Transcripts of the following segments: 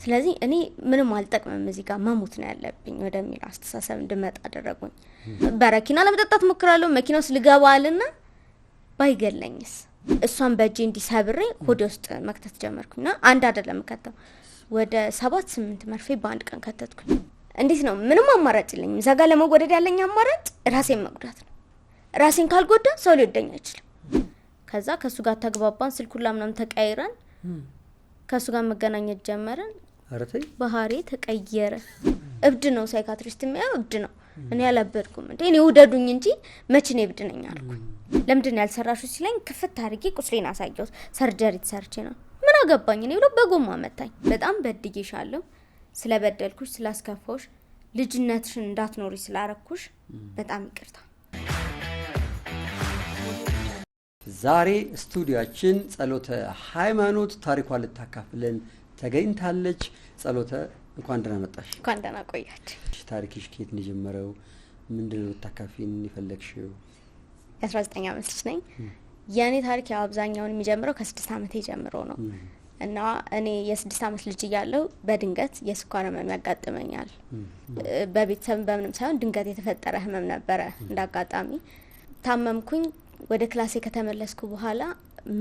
ስለዚህ እኔ ምንም አልጠቅምም እዚህ ጋር መሞት ነው ያለብኝ ወደሚል አስተሳሰብ እንድመጣ አደረጉኝ። በረኪና ለመጠጣት ሞክራለሁ። መኪና ውስጥ ልገባልና ባይገለኝስ እሷን በእጄ እንዲሰብሬ ሆዴ ውስጥ መክተት ጀመርኩኝና አንድ አይደለም ከተው ወደ 7-8 መርፌ በአንድ ቀን ከተትኩኝ። እንዴት ነው ምንም አማራጭ የለኝም። እዛ ጋር ለመወደድ ያለኝ አማራጭ ራሴን መጉዳት ነው። ራሴን ካልጎዳ ሰው ሊወደኝ አይችልም። ከዛ ከሱ ጋር ተግባባን። ስልኩን ምናምን ተቀያይረን ከሱ ጋር መገናኘት ጀመርን። አረተይ ባህሪ ተቀየረ። እብድ ነው ሳይካትሪስት የሚያየው እብድ ነው። እኔ ያላበድኩም እንዴ እኔ ውደዱኝ እንጂ መቼ ነው እብድ ነኝ አልኩኝ። ለምንድን ነው ያልሰራሽው ሲለኝ ክፍት አድርጌ ቁስሌን አሳየሁት። ሰርጀሪ ተሰርቼ ነው ምን አገባኝ እኔ ብሎ በጎማ መታኝ። በጣም በድጌሻለሁ፣ ስለበደልኩሽ፣ ስላስከፋሽ፣ ልጅነትሽን እንዳትኖሪ ስላረኩሽ በጣም ይቅርታ። ዛሬ ስቱዲዮአችን ጸሎተ ሃይማኖት ታሪኳን ልታካፍለን ተገኝታለች። ጸሎተ እንኳን ደህና መጣሽ። እንኳን ደህና ቆያችሁ። ታሪክሽ ከየት ነው የጀመረው? ምንድነው ልታካፊን የፈለግሽው? 19 ዓመት ልጅ ነኝ። የኔ ታሪክ ያው አብዛኛውን የሚጀምረው ከ6 ዓመት ጀምሮ ነው እና እኔ የ6 ዓመት ልጅ እያለሁ በድንገት የስኳር ህመም ያጋጥመኛል። በቤተሰብ በምንም ሳይሆን ድንገት የተፈጠረ ህመም ነበረ። እንዳጋጣሚ ታመምኩኝ። ወደ ክላሴ ከተመለስኩ በኋላ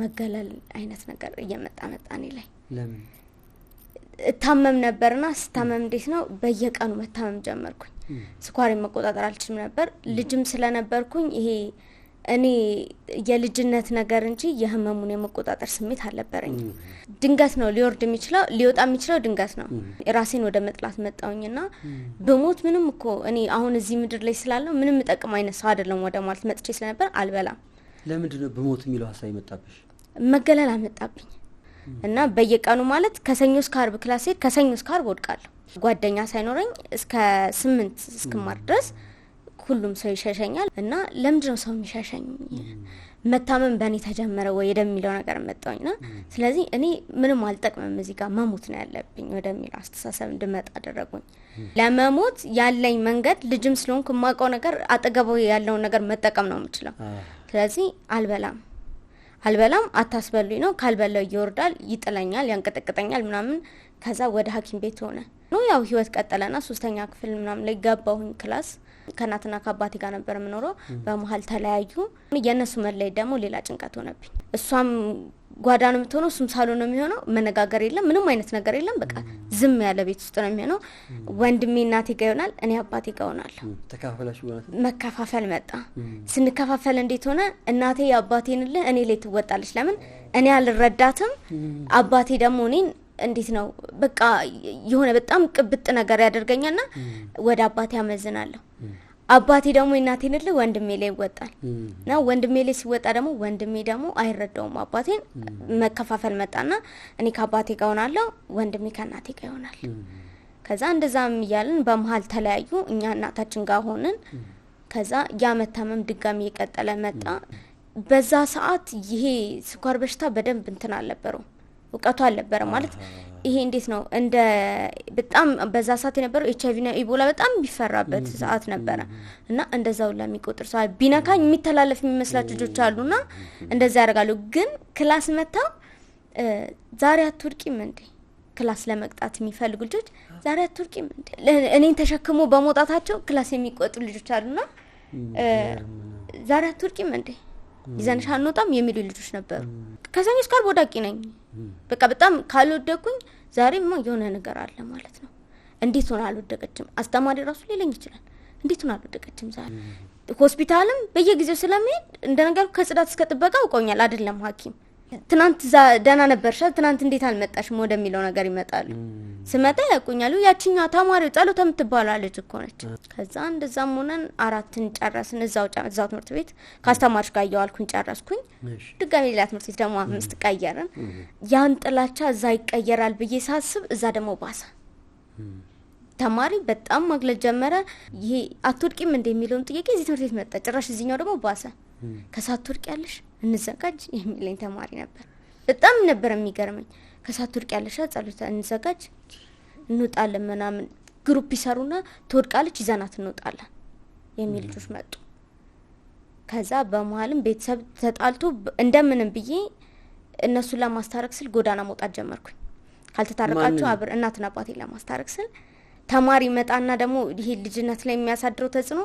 መገለል አይነት ነገር እየመጣ እኔ ላይ። ለምን ታመም ነበርና ስታመም እንዴት ነው በየቀኑ መታመም ጀመርኩኝ። ስኳሬን መቆጣጠር አልችልም ነበር። ልጅም ስለነበርኩኝ ይሄ እኔ የልጅነት ነገር እንጂ የህመሙን የመቆጣጠር ስሜት አልነበረኝ። ድንገት ነው ሊወርድ የሚችለው ሊወጣ የሚችለው ድንገት ነው። ራሴን ወደ መጥላት መጣውኝና በሞት ምንም እኮ እኔ አሁን እዚህ ምድር ላይ ስላለው ምንም ጠቅም አይነት ሰው አይደለም ወደ ማለት መጥቼ ስለነበር አልበላም። ለምንድን ነው በሞት የሚለው ሐሳብ ይመጣብሽ? መገለል አመጣብኝ እና በየቀኑ ማለት ከሰኞ እስከ ዓርብ ክላስ ሄድ ከሰኞ እስከ ዓርብ ወድቃለሁ። ጓደኛ ሳይኖረኝ እስከ 8 እስከማር ድረስ ሁሉም ሰው ይሸሸኛል እና ለምንድነው ሰው የሚሸሸኝ? መታመም በእኔ ተጀመረ ወይ ወደሚለው ነገር መጣውኝና ስለዚህ እኔ ምንም አልጠቅምም እዚህ ጋር መሞት ነው ያለብኝ ወደሚል አስተሳሰብ እንድመጣ አደረጉኝ። ለመሞት ያለኝ መንገድ ልጅም ስለሆንኩ የማውቀው ነገር አጠገባው ያለውን ነገር መጠቀም ነው የምችለው። ስለዚህ አልበላም አታስበሉኝ ነው። ካልበላው ይወርዳል፣ ይጥለኛል፣ ያንቀጠቅጠኛል ምናምን። ከዛ ወደ ሐኪም ቤት ሆነ ነው ያው ህይወት ቀጠለና 3ኛ ክፍል ምናምን ላይ ገባሁኝ ክላስ። ከናትና ከአባቴ ጋር ነበር የምኖረው። በመሃል ተለያዩ። የነሱ መለየት ደግሞ ሌላ ጭንቀት ሆነብኝ። እሷም ጓዳ ነው የምትሆነው፣ እሱም ሳሎን ነው የሚሆነው። መነጋገር የለም፣ ምንም አይነት ነገር የለም። በቃ ዝም ያለ ቤት ውስጥ ነው የሚሆነው። ወንድሜ እናቴ ጋር ይሆናል፣ እኔ አባቴ ጋር ሆናለሁ። ተካፈላችሁ ማለት መከፋፈል መጣ። ስንከፋፈል እንዴት ሆነ? እናቴ አባቴን እኔ ላይ ትወጣለች። ለምን እኔ አልረዳትም። አባቴ ደግሞ እኔን እንዴት ነው በቃ የሆነ በጣም ቅብጥ ነገር ያደርገኛልና ወደ አባቴ አመዝናለሁ። አባቴ ደግሞ እናቴን ወንድሜ ላይ ይወጣል እና ወንድሜ ላይ ሲወጣ ደግሞ ወንድሜ ደግሞ አይረዳውም አባቴን። መከፋፈል መጣና እኔ ከአባቴ ጋር ሆናለሁ፣ ወንድሜ ከእናቴ ጋር ይሆናል። ከዛ እንደዛም እያልን በመሃል ተለያዩ። እኛ እናታችን ጋር ሆነን ከዛ ያ መታመም ድጋሚ እየቀጠለ መጣ። በዛ ሰዓት ይሄ ስኳር በሽታ በደንብ እንትን አልነበረው፣ እውቀቱ አልነበረ ማለት ይሄ እንዴት ነው እንደ በጣም በዛ ሰዓት የነበረው ኤችአይቪ እና ኢቦላ በጣም ቢፈራበት ሰዓት ነበረ እና እንደዛው ለሚቆጥር ሰው ቢነካኝ የሚተላለፍ የሚመስላቸው ልጆች አሉና እንደዛ ያደርጋሉ። ግን ክላስ መጣው ዛሬ አትወድቂም እንዴ? ክላስ ለመቅጣት የሚፈልጉ ልጆች ዛሬ አትወድቂም እንዴ? እኔን ተሸክሞ በመውጣታቸው ክላስ የሚቆጥሩ ልጆች አሉና ዛሬ አትወድቂም እንዴ? ይዘንሽ አንወጣም የሚሉ ልጆች ነበሩ። ከሰኞ እስከ ዓርብ ወዳቂ ነኝ። በቃ በጣም ካልወደኩኝ ዛሬማ የሆነ ነገር አለ ማለት ነው። እንዴት ሆነ አልወደቀችም? አስተማሪ ራሱ ሊለኝ ይችላል። እንዴት ሆነ አልወደቀችም? ዛሬ ሆስፒታልም በየጊዜው ስለሚሄድ እንደነገርኩ ከጽዳት እስከ ጥበቃ አውቀውኛል። አይደለም ሐኪም ትናንት ደህና ነበርሽ ትናንት እንዴት አልመጣሽም ወደሚለው ነገር ይመጣሉ። ስመጣ ያቁኛሉ። ያቺኛው ተማሪው ጸሎት የምትባላለች እኮ ነች። ከዛ እንደዛም ሆነን 4ን ጨረስን። እዛው ትምህርት ቤት ካስተማርሽ ጋር ያዋልኩኝ ጨረስኩኝ። ድጋሚ ሌላ ትምህርት ቤት ደግሞ 5 ቀየርን። ያን ጥላቻ እዛ ይቀየራል ብዬ ሳስብ እዛ ደግሞ ባሰ። ተማሪ በጣም ማግለል ጀመረ። ይሄ አትወድቂም እንደሚለውን ጥያቄ እዚህ ትምህርት ቤት መጣ። ጭራሽ እዚህኛው ደግሞ ባሰ። ከሳትወርቅ ያለሽ እንዘጋጅ የሚለኝ ተማሪ ነበር። በጣም ነበር የሚገርመኝ። ከሳትወርቅ ያለሽ ጸሎት እንዘጋጅ እንውጣለን ምናምን ግሩፕ ይሰሩና ትወድቃለች ይዘናት እንውጣለን የሚል ልጆች መጡ። ከዛ በመሃልም ቤተሰብ ተጣልቶ እንደምንም ብዬ እነሱን ለማስታረቅ ስል ጎዳና መውጣት ጀመርኩኝ። ካልተታረቃችሁ አብር እናትና አባቴን ለማስታረቅ ስል ተማሪ መጣና ደግሞ ይሄ ልጅነት ላይ የሚያሳድረው ተጽዕኖ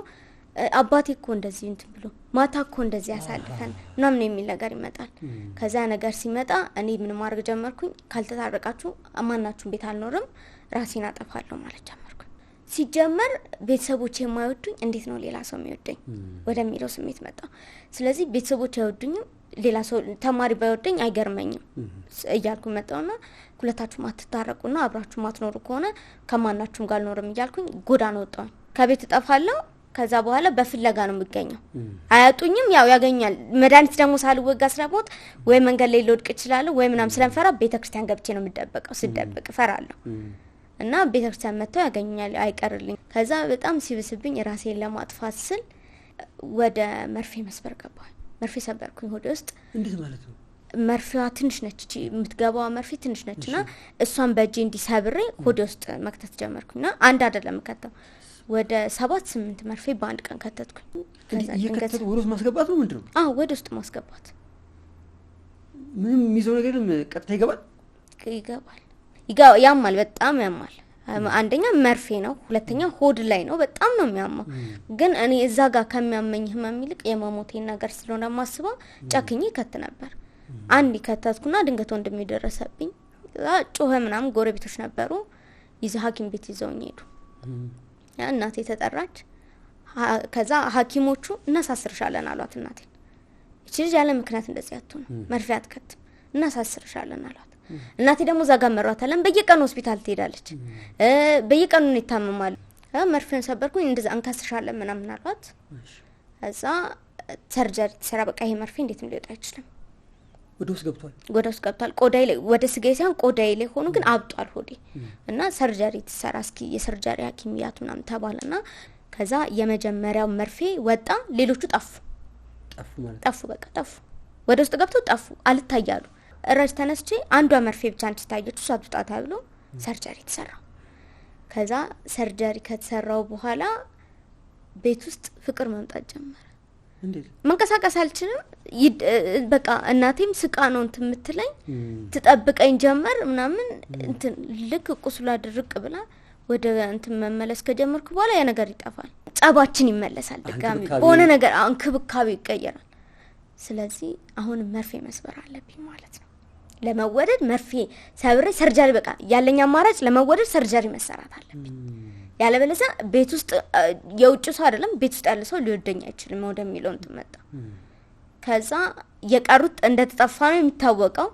አባቴ እኮ እንደዚህ እንትን ብሎ ማታ እኮ እንደዚህ ያሳልፈን ምናምን የሚል ነገር ይመጣል። ከዛ ነገር ሲመጣ እኔ ምን ማድረግ ጀመርኩኝ? ካልተታረቃችሁ ማናችሁም ቤት አልኖርም ራሴን አጠፋለሁ ማለት ጀመርኩኝ። ሲጀመር ቤተሰቦቼ የማይወዱኝ እንዴት ነው ሌላ ሰው የሚወደኝ ወደሚለው ስሜት መጣ። ስለዚህ ቤተሰቦቼ አይወዱኝም ሌላ ሰው ተማሪ ባይወደኝ አይገርመኝም እያልኩ መጣውና ሁለታችሁ ማትታረቁና አብራችሁ ማትኖሩ ከሆነ ከማናችሁም ጋር አልኖርም እያልኩኝ ጎዳና ወጣሁ። ከቤት እጠፋለሁ። ከዛ በኋላ በፍለጋ ነው የምገኘው። አያጡኝም ያው ያገኛል። መድኃኒት ደግሞ ሳልወጋ ስለሞት ወይ መንገድ ላይ ልወድቅ እችላለሁ ወይ ምናም ስለፈራ ቤተክርስቲያን ገብቼ ነው የምደበቀው። ስደብቅ ፈራለሁ እና ቤተክርስቲያን መጥተው ያገኙኛል አይቀርልኝ። ከዛ በጣም ሲብስብኝ ራሴን ለማጥፋት ስል ወደ መርፌ መስበር ገባሁ። መርፌ ሰበርኩኝ ሆዴ ውስጥ። እንዴት ማለት ነው? መርፌዋ ትንሽ ነች እቺ የምትገባው መርፌ ትንሽ ነችና እሷን በእጄ እንዲሰብሬ ሆዴ ውስጥ መክተት ጀመርኩኝና አንድ አይደለም ከተው ወደ 7-8 መርፌ በአንድ ቀን ከተትኩኝ። እየከተቱ ወደ ውስጥ ማስገባት ነው ምንድነው? ወደ ውስጥ ማስገባት። ምንም የሚይዘው ነገር ቀጥታ ይገባል? ያማል፣ በጣም ያማል። አንደኛ መርፌ ነው፣ ሁለተኛ ሆድ ላይ ነው። በጣም ነው የሚያማው። ግን እኔ እዛ ጋር ከሚያመኝ ህመም ይልቅ የመሞቴን ነገር ስለሆነ ማስበው ጨክኜ ከት ነበር። አንድ ከተትኩና ድንገት ወንድሜ ደረሰብኝ። ጮኸ ምናምን ጎረቤቶች ነበሩ። ይዘው ሐኪም ቤት ይዘውኝ ሄዱ። እናቴ ተጠራች። ከዛ ሐኪሞቹ እናሳስርሻለን አሏት እናቴን። እቺ ልጅ ያለ ምክንያት እንደዚህ አትሆን መርፌ አትከትም እናሳስርሻለን አሏት። እናቴ ደግሞ ዛጋ መሯታለን። በየቀኑ ሆስፒታል ትሄዳለች። በየቀኑ ነው ይታመማሉ። መርፌን ሰበርኩኝ እንደዛ አንካስሻለን ምናምን አሏት። ከዛ ሰርጀሪ ተሰራ። በቃ ይሄ መርፌ እንዴት ሊወጣ አይችልም። ወደ ውስጥ ገብቷል። ቆዳይ ላይ ወደ ስጋዬ ሳይሆን ቆዳይ ላይ ሆኖ ግን አብጧል ሆዴ እና ሰርጀሪ ተሰራ። እስኪ የሰርጀሪ ሐኪም ያቱ ምናምን ተባለና ከዛ የመጀመሪያው መርፌ ወጣ። ሌሎቹ ጠፉ። በቃ ጠፉ። ወደ ውስጥ ገብተው ጠፉ። አልታያሉ። እረጅ ተነስቼ አንዷ መርፌ ብቻ እንድታየች እሷ አጥጣ ተብሎ ሰርጀሪ ተሰራ። ከዛ ሰርጀሪ ከተሰራው በኋላ ቤት ውስጥ ፍቅር መምጣት ጀመረ። እንዴት መንቀሳቀስ አልችልም። በቃ እናቴም ስቃ ነው እንትምትለኝ ትጠብቀኝ ጀመር ምናምን እንትን ልክ ቁስሏ ድርቅ ብላ ወደ እንትን መመለስ ከጀመርኩ በኋላ ያ ነገር ይጠፋል። ጸባችን ይመለሳል። ድጋሚ በሆነ ነገር እንክብካቤ ይቀየራል። ስለዚህ አሁን መርፌ መስበር አለብኝ ማለት ነው። ለመወደድ መርፌ ሰብሬ ሰርጀሪ በቃ ያለኛ አማራጭ ለመወደድ ሰርጀሪ መሰራት አለብኝ። ያለበለዚያ ቤት ውስጥ የውጭ ሰው አይደለም ቤት ውስጥ ያለ ሰው ሊወደኝ አይችልም ወደሚለው እንትመጣ። ከዛ የቀሩት እንደተጠፋ ነው የሚታወቀው።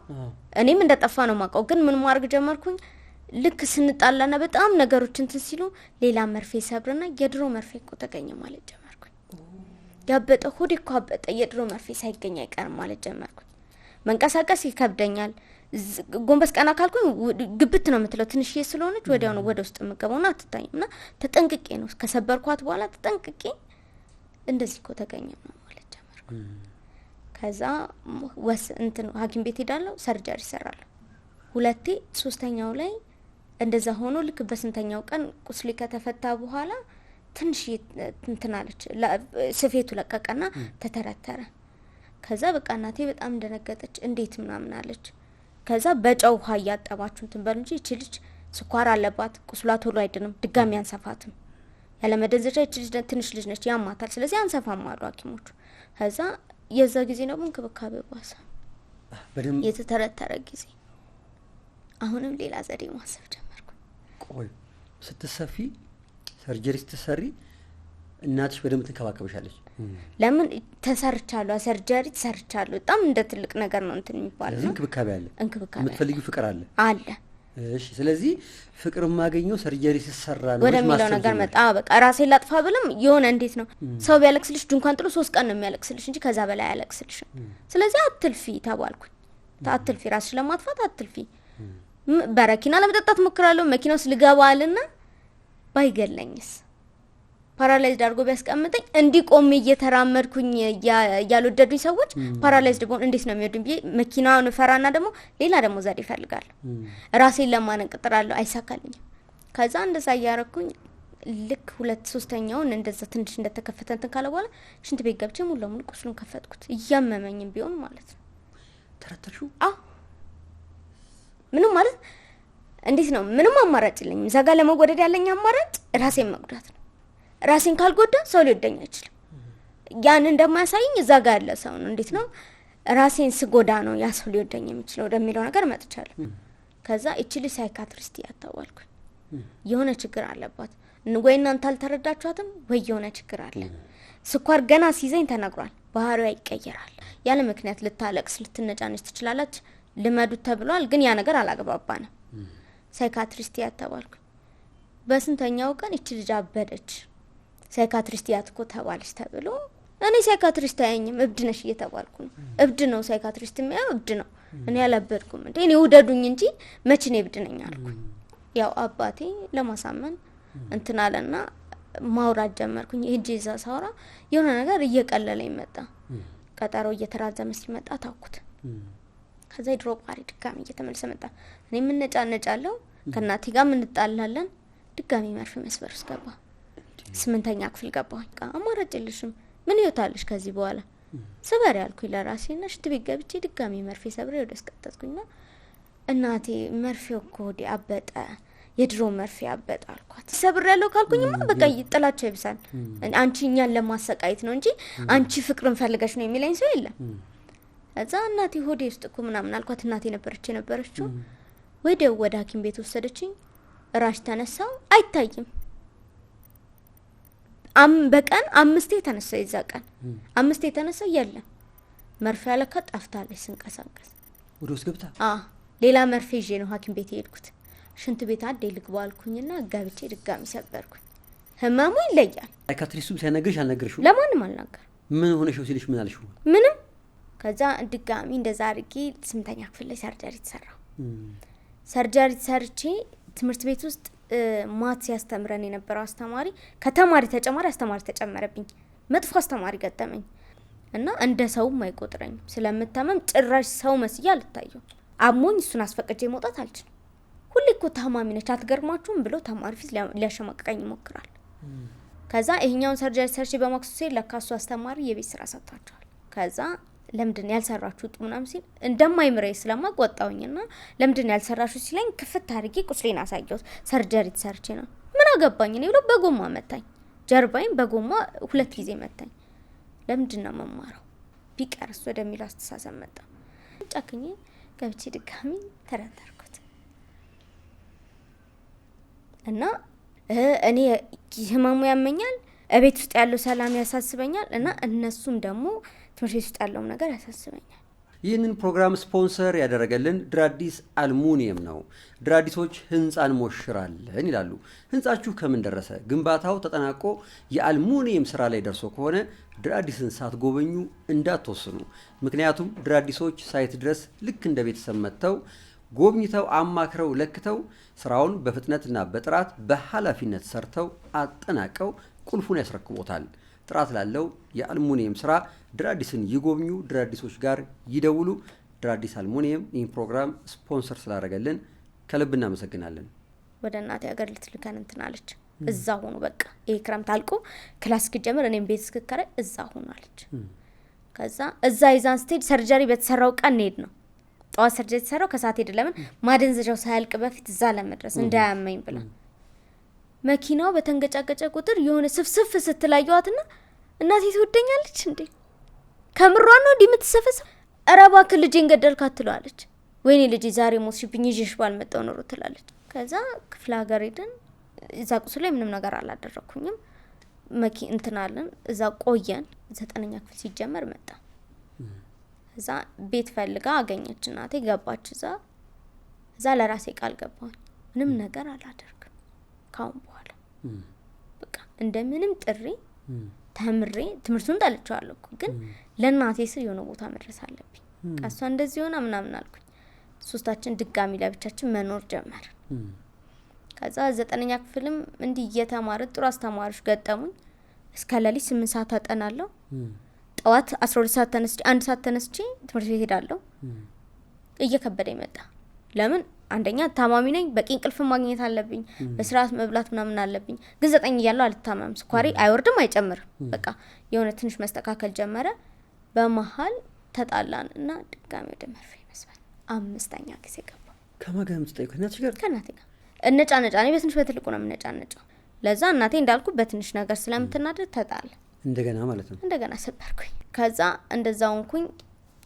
እኔም እንደጠፋ ነው ማቀው። ግን ምን ማድረግ ጀመርኩኝ? ልክ ስንጣላና በጣም ነገሮች እንትን ሲሉ ሌላ መርፌ ሰብርና የድሮ መርፌ እኮ ተገኘ ማለት ጀመርኩኝ። ያበጠ ሆዴ እኮ አበጠ፣ የድሮ መርፌ ሳይገኝ አይቀርም ማለት ጀመርኩኝ። መንቀሳቀስ ይከብደኛል። ጎንበስ ቀና ካልኩኝ ግብት ነው የምትለው ትንሽዬ ስለሆነች ወዲያው ነው ወደ ውስጥ የምገባውና አትታይምና ተጠንቅቄ ነው ከሰበርኳት በኋላ ተጠንቅቄ እንደዚህ እኮ ተገኘ ነው ማለት ጀመርኩኝ። ከዛ እንትን ሐኪም ቤት ሄዳለሁ፣ ሰርጀሪ ይሰራል። 2 3ኛው ላይ እንደዛ ሆኖ ልክ በስንተኛው ቀን ቁስሊ ከተፈታ በኋላ ትንሽ እንትን አለች፣ ስፌቱ ለቀቀና ተተረተረ። ከዛ በቃ እናቴ በጣም እንደነገጠች እንዴት ምናምን አለች። ከዛ በጨው ውሃ ያጠባችሁ እንትን በል እንጂ እቺ ልጅ ስኳር አለባት፣ ቁስሏ ቶሎ አይድንም፣ ድጋሚ አንሰፋትም፣ ያለ መደንዘዣ እቺ ልጅ ትንሽ ልጅ ነች ያማታል፣ ስለዚህ አንሰፋም አሉ ሐኪሞቹ። ከዛ የዛ ጊዜ ነው እንክብካቤ ባሰ በደም የተተረተረ ጊዜ። አሁንም ሌላ ዘዴ ማሰብ ጀመርኩ። ቆይ ስትሰፊ ሰርጀሪ ስትሰሪ እናትሽ በደም ትንከባከብሻለች? ለምን ተሰርቻለሁ፣ ሰርጀሪ ተሰርቻለሁ። በጣም እንደ ትልቅ ነገር ነው እንትን የሚባለው ነው። እንክብካቤ አለ፣ የምትፈልጊው ፍቅር አለ። እሺ፣ ስለዚህ ፍቅር ማገኘው ሰርጀሪ ሲሰራ ነው ወደሚለው ነገር መጣ። በቃ ራሴን ላጥፋ ብለም የሆነ እንዴት ነው ሰው ቢያለቅስልሽ ድንኳን ጥሎ 3 ቀን ነው የሚያለቅስልሽ እንጂ ከዛ በላይ አያለቅስልሽ። ስለዚህ አትልፊ ተባልኩኝ። አትልፊ፣ ራስሽ ለማጥፋት አትልፊ። በረኪና ለመጠጣት ሞክራለሁ። መኪናው ልገባልና ባይገለኝስ ፓራላይዝ ዳርጎ ቢያስቀምጠኝ እንዲቆም እየተራመድኩኝ ያልወደዱኝ ሰዎች ፓራላይዝ ደግሞ እንዴት ነው የሚወዱኝ ብዬ መኪናውን ፈራና ደግሞ ሌላ ደግሞ ዘዴ ይፈልጋል። ራሴን ለማነቅጥራለሁ፣ አይሳካልኝም። ከዛ እንደዛ ያረኩኝ ልክ 2 3ኛውን እንደዛ ትንሽ እንደተከፈተ እንትን ካለ በኋላ ሽንት ቤት ገብቼ ሙሉ ለሙሉ ቁስሉን ከፈትኩት፣ እያመመኝም ቢሆን ማለት ነው። ተረተርሹ? ምንም ማለት እንዴት ነው ምንም አማራጭ የለኝም። እዛ ጋር ለመወደድ ያለኝ አማራጭ ራሴን መጉዳት ነው። ራሴን ካልጎዳ ሰው ሊወደኝ አይችልም። ያን እንደማያሳየኝ እዛ ጋር ያለ ሰው ነው እንዴት ነው ራሴን ስጎዳ ነው ያ ሰው ሊወደኝ የሚችለው ወደሚለው ነገር መጥቻለሁ። ከዛ እቺ ልጅ ሳይካትሪስት ያታዋልኩ የሆነ ችግር አለባት ወይ እናንተ አልተረዳችኋትም ወይ የሆነ ችግር አለ። ስኳር ገና ሲዘኝ ተነግሯል። ባህሪዋ ይቀየራል። ያለ ምክንያት ልታለቅስ ልትነጫነች ትችላለች። ልመዱት ተብሏል። ግን ያ ነገር አላግባባንም። ሳይካትሪስት ያታዋልኩ በስንተኛው ቀን እቺ ልጅ አበደች። ሳይካትሪስት ያትኮ ተባለች ተብሎ እኔ ሳይካትሪስት አያኝም እብድ ነሽ እየተባልኩ ነው። እብድ ነው ሳይካትሪስት የሚያው እብድ ነው። እኔ አላበድኩም እንዴ እኔ ውደዱኝ እንጂ መቼ ነው እብድ ነኝ አልኩ። ያው አባቴ ለማሳመን እንትናለና ማውራት ጀመርኩኝ። እጄ እዛ ሳውራ የሆነ ነገር እየቀለለኝ መጣ። ቀጠሮ እየተራዘመ ሲመጣ ታውኩት። ከዛ ድሮ ፓሪ ድጋሚ እየተመለሰ መጣ። እኔ ምን ነጫነጫለሁ ከናቴ ጋር ምን እንጣላለን። ድጋሚ መርፌ መስበር ውስጥ ገባ። 8ኛ ክፍል ገባሁኝ። አማራጭ የለሽም ምን ይወጣልሽ ከዚህ በኋላ ሰበር ያልኩኝ ለራሴና ሽንት ቤት ገብቼ ድጋሚ መርፌ ሰብሬ ወደ ስቀጠጥኩኝና እናቴ መርፌው እኮ ወዲ አበጠ የድሮ መርፌ አበጠ አልኳት። ሰብር ያለው ካልኩኝማ በቃ ይጥላቸው ይብሳል። አንቺ እኛን ለማሰቃየት ነው እንጂ አንቺ ፍቅርን ፈልገሽ ነው የሚለኝ ሰው የለም። እዛ እናቴ ሆዴ ውስጥ እኮ ምናምን አልኳት። እናቴ ነበረችው ወደ ሐኪም ቤት ወሰደችኝ። ራሽ ተነሳው አይታይም። በቀን 5 ተነሳ። ይዛ ቀን 5 ተነሳ የለም መርፌ ያለካ ጠፍታለች። ስንቀሳቀስ ወደ ውስጥ ገብታ ሌላ መርፌ ይዤ ነው ሐኪም ቤት የሄድኩት። ሽንት ቤት አዴ ልግባ አልኩኝና ገብቼ ድጋሚ ሰበርኩኝ። ህመሙ ይለያል። ሳይካትሪስቱም ሲያነግርሽ አልነገርሽው? ለማንም አልነገር። ምን ሆነሽው ሲልሽ ምን አልሽው? ምንም። ከዛ ድጋሚ እንደዛ አድርጌ 8ኛ ክፍል ላይ ሰርጀሪ ተሰራው። ሰርጀሪ ተሰርቼ ትምህርት ቤት ውስጥ ማት ሲያስተምረን የነበረው አስተማሪ ከተማሪ ተጨማሪ አስተማሪ ተጨመረብኝ። መጥፎ አስተማሪ ገጠመኝ እና እንደ ሰውም አይቆጥረኝ ስለምታመም ጭራሽ ሰው መስያ አልታየው። አሞኝ እሱን አስፈቅጄ መውጣት አልችልም። ሁሌ እኮ ታማሚ ነች አትገርማችሁም ብሎ ተማሪ ፊት ሊያሸማቀቀኝ ይሞክራል። ከዛ ይሄኛውን ሰርጀሪ ሰርቼ በማክሱ ሲል ለካሱ አስተማሪ የቤት ስራ ሰጥቷቸዋል። ከዛ ለምንድን ያልሰራችሁት ምናምን ሲል እንደማይምረኝ ስለማቆጣውኝና ለምንድን ያልሰራችሁት ሲለኝ ክፍት አድርጌ ቁስሌን አሳየሁት። ሰርጀሪ ተሰርቼ ነው ምን አገባኝ እኔ ብሎ በጎማ መታኝ። ጀርባዬን በጎማ 2 ጊዜ መታኝ። ለምንድን ነው መማረው ቢቀርስ ወደሚለው አስተሳሰብ መጣ። ጫክኝ ገብቼ ድጋሚ ተረተርኩት እና እኔ ህመሙ ያመኛል፣ እቤት ውስጥ ያለው ሰላም ያሳስበኛል እና እነሱም ደግሞ ትምህርት ቤት ውስጥ ያለው ነገር ያሳስበኛል። ይህንን ፕሮግራም ስፖንሰር ያደረገልን ድራዲስ አልሙኒየም ነው። ድራዲሶች ህንፃን ሞሽራለን ይላሉ። ህንፃችሁ ከምን ደረሰ? ግንባታው ተጠናቆ የአልሙኒየም ስራ ላይ ደርሶ ከሆነ ድራዲስን ሳትጎበኙ እንዳትወስኑ። ምክንያቱም ድራዲሶች ሳይት ድረስ ልክ እንደ ቤተሰብ መጥተው ጎብኝተው አማክረው ለክተው ስራውን በፍጥነትና በጥራት በኃላፊነት ሰርተው አጠናቀው ቁልፉን ያስረክቦታል። ጥራት ላለው የአልሙኒየም ስራ ድራዲስን ይጎብኙ። ድራዲሶች ጋር ይደውሉ። ድራዲስ አልሙኒየም ይህን ፕሮግራም ስፖንሰር ስላደረገልን ከልብ እናመሰግናለን። ወደ እናቴ ሀገር ልትልከን እንትናለች። እዛ ሆኑ በቃ ይሄ ክረምት አልቆ ክላስ እስኪጀምር እኔም ቤት እስክከራይ እዛ ሆናለች። ከዛ እዛ ይዛን ስቴጅ ሰርጀሪ በተሰራው ቀን ሄድ ነው። ጠዋት ሰርጀሪ ተሰራው ከሰዓት ሄድ ለምን ማደንዘዣው ሳያልቅ በፊት እዛ ለመድረስ እንዳያመኝ ብላ መኪናው በተንገጫገጨ ቁጥር የሆነ ስፍስፍ ስትላየዋትና እናቴ ትወደኛለች እንዴ ከምሯ ነው እንዲምትሰፈስ አረባክ ልጄን ገደልካት ትላለች። ወይኔ ልጄ ዛሬ ሞትሽብኝ ይዤሽ ባልመጣው ኖሮ ትላለች። ከዛ ክፍለ ሀገር ሄደን እዛ ቁስሌ ምንም ነገር አላደረኩኝም። እንትናለን እዛ ቆየን። 9ኛ ክፍል ሲጀመር መጣ። እዛ ቤት ፈልጋ አገኘች እናቴ ገባች። እዛ ለራሴ ቃል ገባሁኝ ምንም ነገር አላደርግም ካሁን በኋላ በቃ እንደምንም ጥሪ ተምሬ ትምህርቱን ጠልቼዋለሁ ግን ለእናቴ ስር የሆነ ቦታ መድረስ አለብኝ። ቀሷ እንደዚህ ሆና ምናምን አልኩኝ። ሶስታችን ድጋሚ ለብቻችን መኖር ጀመር። ከዛ 9ኛ ክፍልም እንዲህ እየተማረ ጥሩ አስተማሪዎች ገጠሙኝ። እስከ ሌሊት 8 ሰዓት አጠናለሁ። ጠዋት 12 ሰዓት ተነስቼ 1 ሰዓት ተነስቼ ትምህርት ቤት ሄዳለሁ። እየከበደኝ መጣ። ለምን አንደኛ ታማሚ ነኝ፣ በቂ እንቅልፍ ማግኘት አለብኝ፣ በስርዓት መብላት ምናምን አለብኝ። ግን 9 እያለሁ አልታመም፣ ስኳሬ አይወርድም አይጨምርም። በቃ የሆነ ትንሽ መስተካከል ጀመረ። በመሃል ተጣላን እና ድጋሚ ወደ መርፌ መስፈል 5ኛ ጊዜ ገባ። ከማን ጋር የምትጠይቁ? ከእናትሽ ጋር? ከእናቴ ጋር እነጫነጫ። እኔ በትንሽ በትልቁ ነው የምነጫነጫው። ለዛ እናቴ እንዳልኩ በትንሽ ነገር ስለምትናደድ ተጣለ። እንደገና ማለት ነው። እንደገና ሰበርኩኝ። ከዛ እንደዛው እንኩኝ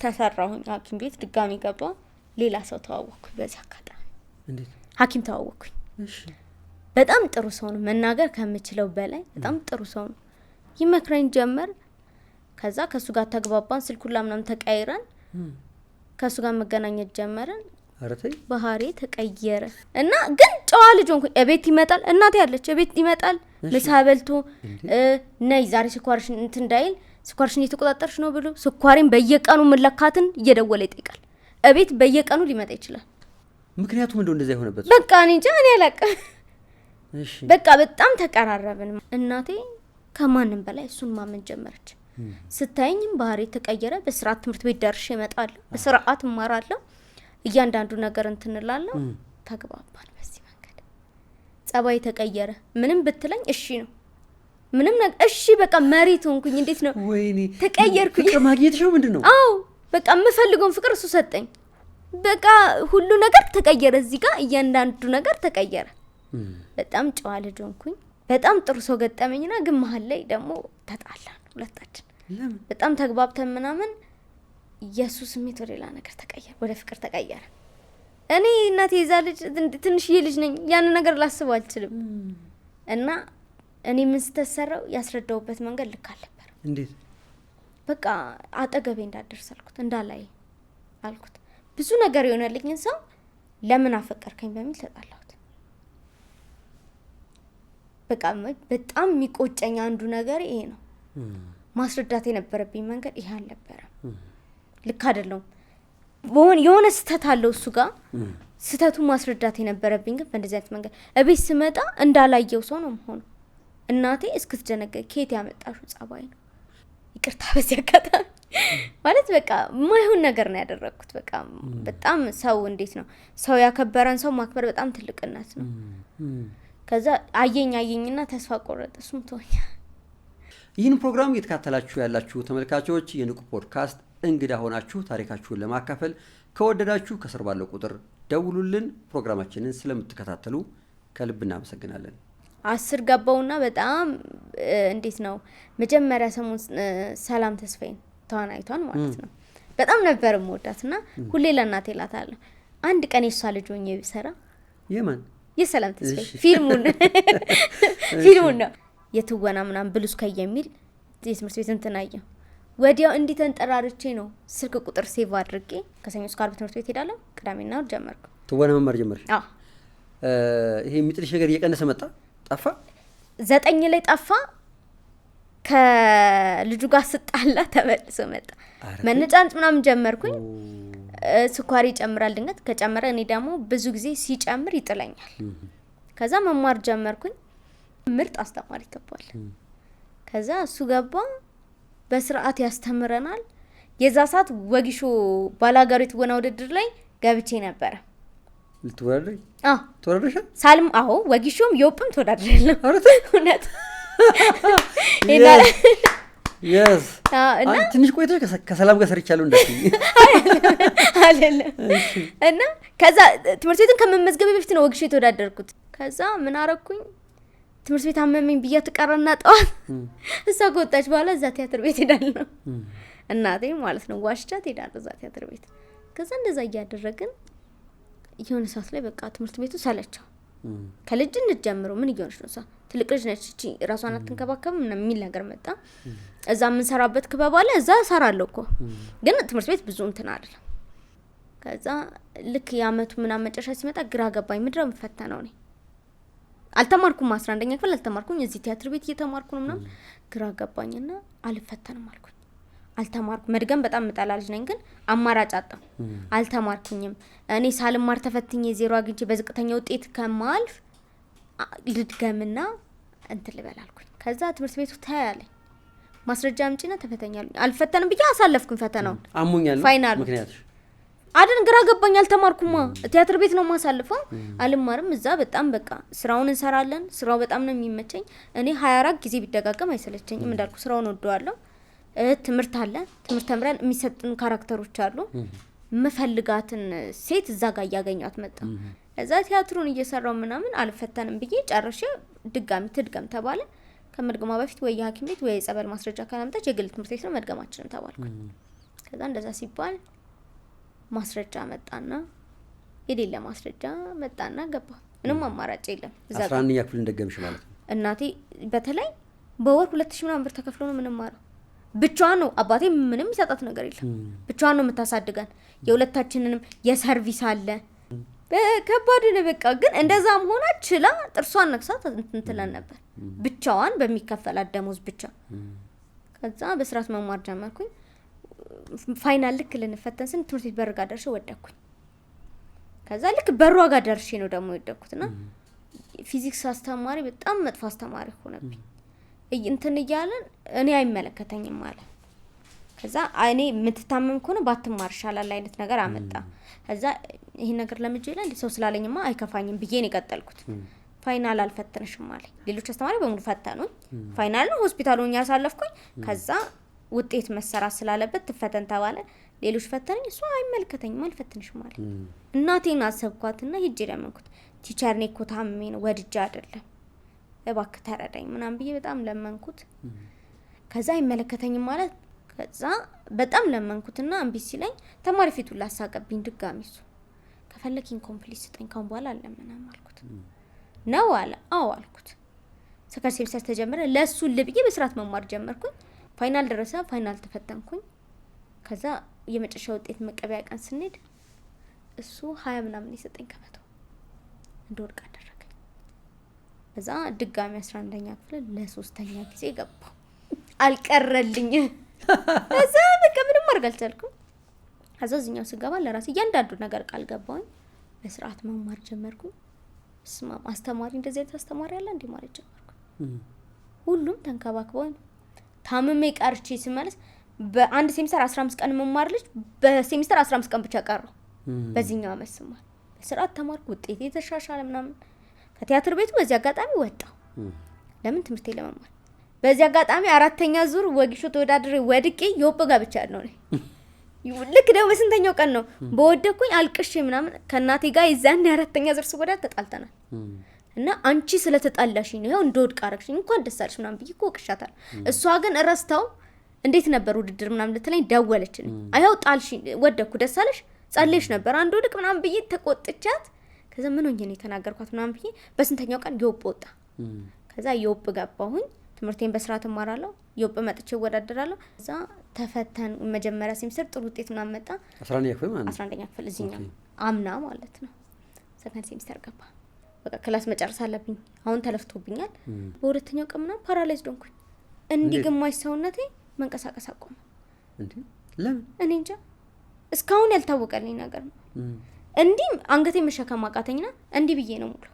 ተሰራሁኝ። ሐኪም ቤት ድጋሚ ገባሁ። ሌላ ሰው ተዋወቅኩኝ። በዚህ አጋጣሚ እንዴት ሐኪም ተዋወቅኩኝ። እሺ። በጣም ጥሩ ሰው ነው። መናገር ከምችለው በላይ በጣም ጥሩ ሰው ነው። ይመክረኝ ጀመር። ከዛ ከሱ ጋር ተግባባን። ስልኩላ ምናምን ተቀያይረን ከሱ ጋር መገናኘት ጀመረን። አረተይ ባህሪ ተቀየረ እና ግን ጨዋ ልጅ ሆንኩኝ። እቤት ይመጣል፣ እናቴ ያለች እቤት ይመጣል። ምሳ በልቶ ነይ ዛሬ ስኳርሽን እንትን እንዳይል ስኳርሽን እየተቆጣጠርሽ ነው ብሎ ስኳሬን በየቀኑ መለካትን እየደወለ ይጠይቃል። እቤት በየቀኑ ሊመጣ ይችላል። ምክንያቱም እንደው እንደዛ የሆነበት በቃ እኔ እንጃ እኔ አላውቅም። እሺ። በቃ በጣም ተቀራረብን። እናቴ ከማንም በላይ እሱን ማመን ጀመረች። ስታየኝም ባህሪ ተቀየረ። በስርዓት ትምህርት ቤት ደርሼ እመጣለሁ፣ በስርዓት እማራለሁ። እያንዳንዱ ነገር እንትንላለሁ። ተግባባን በዚህ መንገድ። ጸባይ ተቀየረ። ምንም ብትለኝ እሺ ነው። ምንም ነገር እሺ በቃ መሬት ሆንኩኝ። እንዴት ነው ወይኔ ተቀየርኩኝ። ፍቅር ማግኘትሽ ነው ምንድነው? አዎ በቃ የምፈልገውን ፍቅር እሱ ሰጠኝ። በቃ ሁሉ ነገር ተቀየረ። እዚህ ጋር እያንዳንዱ ነገር ተቀየረ። በጣም ጨዋ ልጅ ሆንኩኝ። በጣም ጥሩ ሰው ገጠመኝና ግን መሀል ላይ ደግሞ ተጣላን ሁለታችን። ለምን? በጣም ተግባብተን ምናምን የሱ ስሜት ወደ ሌላ ነገር ተቀየረ፣ ወደ ፍቅር ተቀየረ። እኔ እናቴ የዛ ልጅ ትንሽዬ ልጅ ነኝ፣ ያን ነገር ላስበው አልችልም። እና እኔ ምን ስተሰራው ያስረዳውበት መንገድ ልክ አልነበር። እንዴት? በቃ አጠገቤ እንዳደርስ አልኩት፣ እንዳላይ አልኩት። ብዙ ነገር የሆነልኝን ሰው ለምን አፈቀርከኝ በሚል ተጣላሁት። በቃ በጣም የሚቆጨኝ አንዱ ነገር ይሄ ነው። ማስረዳት የነበረብኝ መንገድ ይሄ አልነበረም። ልክ አይደለም። የሆነ ስተት አለው እሱ ጋር። ስተቱ ማስረዳት የነበረብኝ ግን በእንደዚህ አይነት መንገድ እቤት ስመጣ እንዳላየው ሰው ነው የምሆነው። እናቴ እስክትደነገጥ ከየት ያመጣሽው ጸባይ ነው? ይቅርታ በዚህ አጋጣሚ ማለት በቃ ማይሆን ነገር ነው ያደረኩት። በቃ በጣም ሰው እንዴት ነው ሰው ያከበረን ሰው ማክበር በጣም ትልቅነት ነው። ከዛ አየኝና ተስፋ ቆረጠ። እሱም ተወኛ። ይህን ፕሮግራም እየተከታተላችሁ ያላችሁ ተመልካቾች የንቁ ፖድካስት እንግዳ ሆናችሁ ታሪካችሁን ለማካፈል ከወደዳችሁ ከስር ባለው ቁጥር ደውሉልን። ፕሮግራማችንን ስለምትከታተሉ ከልብ እናመሰግናለን። 10 ገባውና በጣም እንዴት ነው መጀመሪያ ሰሞን ሰላም ተስፋዬን ተዋናይቷን ማለት ነው በጣም ነበር የምወዳትና ሁሌ ለእናቴ እላታለሁ አንድ ቀን የሷ ልጅ ሆኜ ብሰራ። የማን? የሰላም ተስፋዬ ፊልሙን ነው የትወና ምናምን ብሉስ ከየሚል የትምህርት ቤት እንትናየው ወዲያው እንዲህ ተንጠራርቼ ነው ስልክ ቁጥር ሴቭ አድርጌ ከሰኞ እስከ ዓርብ ትምህርት ቤት ሄዳለሁ። ቅዳሜና እሑድ ጀመርኩ ትወና መማር ጀመርሽ? አዎ። ይሄ የሚጥልሽ ነገር እየቀነሰ መጣ? ጠፋ? 9 ላይ ጠፋ። ከልጁ ጋር ስጣላ ተመልሶ መጣ። መነጫንጭ ምናምን ጀመርኩኝ። ስኳሪ ይጨምራል ድንገት። ከጨመረ እኔ ደግሞ ብዙ ጊዜ ሲጨምር ይጥለኛል። ከዛ መማር ጀመርኩኝ። ምርጥ አስተማሪ ገባል። ከዛ እሱ ገባ። በስርዓት ያስተምረናል። የዛ ሰዓት ወጊሾ ባላጋሪ ትወና ውድድር ላይ ገብቼ ነበረ። ልትወዳደሪ? አዎ ተወዳደርሽ? ሳልም አዎ ወጊሾም የውጵም ተወዳድሬያለሁ። አረተ እውነት yes እና ትንሽ ቆይተሽ ከሰላም ጋር ሰርቻለሁ እንደዚህ አይደለም። እና ከዛ ትምህርት ቤትን ከመመዝገብ በፊት ነው ወግሽ የተወዳደርኩት። ከዛ ምን አረኩኝ? ትምህርት ቤት አመመኝ ብያ ተቀረና ጠዋት እሷ ከወጣች በኋላ እዛ ቲያትር ቤት ሄዳለሁ። እናቴ ማለት ነው ዋሽቻት ሄዳለሁ እዛ ቲያትር ቤት። ከዛ እንደዛ እያደረግን የሆነ ሰዓት ላይ በቃ ትምህርት ቤቱ ሰለቸው። ከልጅነት ጀምሮ ምን እየሆነች ነው? ትልቅ ልጅ ነች እቺ ራሷን አትንከባከብም እና የሚል ነገር መጣ። እዛ ምን ሰራበት ክበብ አለ። እዛ ሰራለሁ እኮ ግን ትምህርት ቤት ብዙ እንትን አይደለም። ከዛ ልክ የአመቱ ምናምን መጨረሻ ሲመጣ ግራ ገባኝ። ምንድነው የምፈተነው? እኔ አልተማርኩም። 11ኛ ክፍል አልተማርኩም። እዚህ ቲያትር ቤት እየተማርኩ ነው ምናምን። ግራ ገባኝና አልፈተንም አልኩኝ። አልተማርኩም። መድገም በጣም መጣላ ልጅ ነኝ ግን አማራጭ አጣሁ። አልተማርኩኝም። እኔ ሳልማር ተፈትኜ 0 አግኝቼ በዝቅተኛ ውጤት ከማልፍ ልድገምና እንትን ልበላልኩኝ። ከዛ ትምህርት ቤቱ ታያለኝ ማስረጃ አምጪና ተፈተኛለሁ። አልፈተንም ብዬ አሳለፍኩኝ ፈተናውን። አሞኛል ፋይናል ምክንያቱም አደን ግራ ገባኝ። አልተማርኩማ። ቲያትር ቤት ነው ማሳልፈው። አልማርም። እዛ በጣም በቃ ስራውን እንሰራለን። ስራው በጣም ነው የሚመቸኝ። እኔ 24 ጊዜ ቢደጋገም አይሰለቸኝም። እንዳልኩ ስራውን ወደዋለሁ። ትምህርት አለ። ትምህርት ተምረን የሚሰጡን ካራክተሮች አሉ። መፈልጋትን ሴት እዛ ጋር ያገኛት መጣ እዛ ቲያትሩን እየሰራው ምናምን አልፈተንም ብዬ ጨርሼ ድጋሚ ትድገም ተባለ ከመድገማ በፊት ወይ የሐኪም ቤት ወይ ጸበል ማስረጃ ካላመጣች የግል ትምህርት ቤት ነው መድገማችንን ተባልኩ ከዛ እንደዛ ሲባል ማስረጃ መጣና የሌለ ማስረጃ መጣና ገባ ምንም አማራጭ የለም እዛ 11ኛ ክፍል እንደገምሽ ማለት ነው እናቴ በተለይ በወር 2000 ምናምን ብር ተከፍሎ ነው ምንም ማረው ብቻዋን ነው አባቴ ምንም ይሰጣት ነገር የለም ብቻዋን ነው የምታሳድገን የሁለታችንንም የሰርቪስ አለ በከባድ ነው በቃ ግን እንደዛም ሆና ችላ ጥርሷን ነክሳት እንትለን ነበር ብቻዋን በሚከፈላት ደሞዝ ብቻ ከዛ በስርዓት መማር ጀመርኩኝ ፋይናል ልክ ልንፈተን ስን ትምህርት ቤት በርጋ ደርሼ ወደኩኝ ከዛ ልክ በሯ ጋር ደርሼ ነው ደግሞ ወደኩትና ፊዚክስ አስተማሪ በጣም መጥፎ አስተማሪ ሆነብኝ እንትን ይያለን እኔ አይመለከተኝም ማለት ከዛ እኔ ምትታመም ከሆነ ባትማር ይሻላል አይነት ነገር አመጣ ከዛ ይሄ ነገር ለምጄላ እንደ ሰው ስላለኝማ አይከፋኝም ብዬ ነው የቀጠልኩት ፋይናል አልፈተንሽም ማለት ሌሎች አስተማሪ በሙሉ ፈተኑኝ ፋይናል ነው ሆስፒታሉን ያሳለፍኩኝ ከዛ ውጤት መሰራት ስላለበት ትፈተን ተባለ ሌሎች ፈተነኝ እሱ አይመለከተኝም አልፈተንሽም ማለት እናቴን አሰብኳትና ሂጄ ለመንኩት ቲቸር ነኝ እኮ ታምሜ ነው ወድጄ አይደለም እባክህ ተረዳኝ ምናምን ብዬ በጣም ለመንኩት ከዛ አይመለከተኝም ማለት ከዛ በጣም ለመንኩትና እምቢ ሲለኝ ተማሪ ፊቱን ላሳቀብኝ ድጋሚ እሱ ከፈለኪን ኮምፕሊት ስጠኝ ካሁን በኋላ አለምንም አልኩት ነው አለ አዎ አልኩት ሰከንድ ሴሚስተር ተጀመረ ለሱ ልብዬ በስርዓት መማር ጀመርኩኝ ፋይናል ደረሰ ፋይናል ተፈተንኩኝ ከዛ የመጨረሻ ውጤት መቀበያ ቀን ስንሄድ እሱ 20 ምናምን ይሰጠኝ ከመቶ እንደወድቅ አደረገኝ ከዛ ድጋሚ 11ኛ ክፍል ለሶስተኛ ጊዜ ገባሁ አልቀረልኝ ከዛ በቃ ምንም ማድረግ አልቻልኩም አዛዝኛው ስገባ ለራሴ እያንዳንዱ ነገር ቃል ገባሁኝ በስርዓት መማር ጀመርኩኝ ስማ አስተማሪ እንደዚህ አይነት አስተማሪ አለ እንዴ ማለት ጀመርኩ ሁሉም ተንከባክበውኝ ታምሜ ቀርቼ ስመለስ በአንድ ሴሚስተር 15 ቀን መማር ልጅ በሴሚስተር 15 ቀን ብቻ ቀረው በዚህኛው አመስማ በስርዓት ተማርኩ ውጤቴ ተሻሻለ ምናምን ከቲያትር ቤቱ በዚህ አጋጣሚ ወጣው ለምን ትምህርቴ ለመማር በዚህ አጋጣሚ አራተኛ ዙር ወግሾ ተወዳድሬ ወድቄ የወብ ጋር ብቻ ነው ልክ ደግሞ በስንተኛው ቀን ነው በወደኩኝ አልቅሼ ምናምን ከናቴ ጋር ይዛን አራተኛ ዙር ስወዳድ ተጣልተናል እና አንቺ ስለተጣላሽኝ ነው እንደወድቅ አረግሽኝ እንኳን ደስ አለሽ ምናምን ብዬ ቆቅሻታል እሷ ግን እረስታው እንዴት ነበር ውድድር ምናምን ልትለኝ ደወለችኝ አይው ጣልሽኝ ወደኩ ደስ አለሽ ጸልይሽ ነበር አንድ ወድቅ ምናምን ብዬ ተቆጥቻት ከዛ ምን ሆኜ ነው የተናገርኳት ምናምን ብዬ በስንተኛው ቀን የወብ ወጣ ከዛ የወብ ገባሁኝ ትምህርቴን በስርዓት እማራለሁ የወብ መጥቼ ወዳደራለሁ ከዛ ተፈተን መጀመሪያ ሴሚስተር ጥሩ ውጤት ምናምን መጣ 11ኛ ክፍል ማለት 11ኛ ክፍል እዚህኛው አምና ማለት ነው ሰከንድ ሴሚስተር ገባ በቃ ክላስ መጨረስ አለብኝ አሁን ተለፍቶብኛል በሁለተኛው ቀን ምናምን ፓራላይዝድ ሆንኩኝ እንዲህ ግማሽ ሰውነቴ መንቀሳቀስ አቆመ እንዴ ለምን እኔ እንጃ እስካሁን ያልታወቀልኝ ነገር ነው እንዲህ አንገቴ መሸከም አቃተኝና እንዲህ ብዬ ነው ሙሉ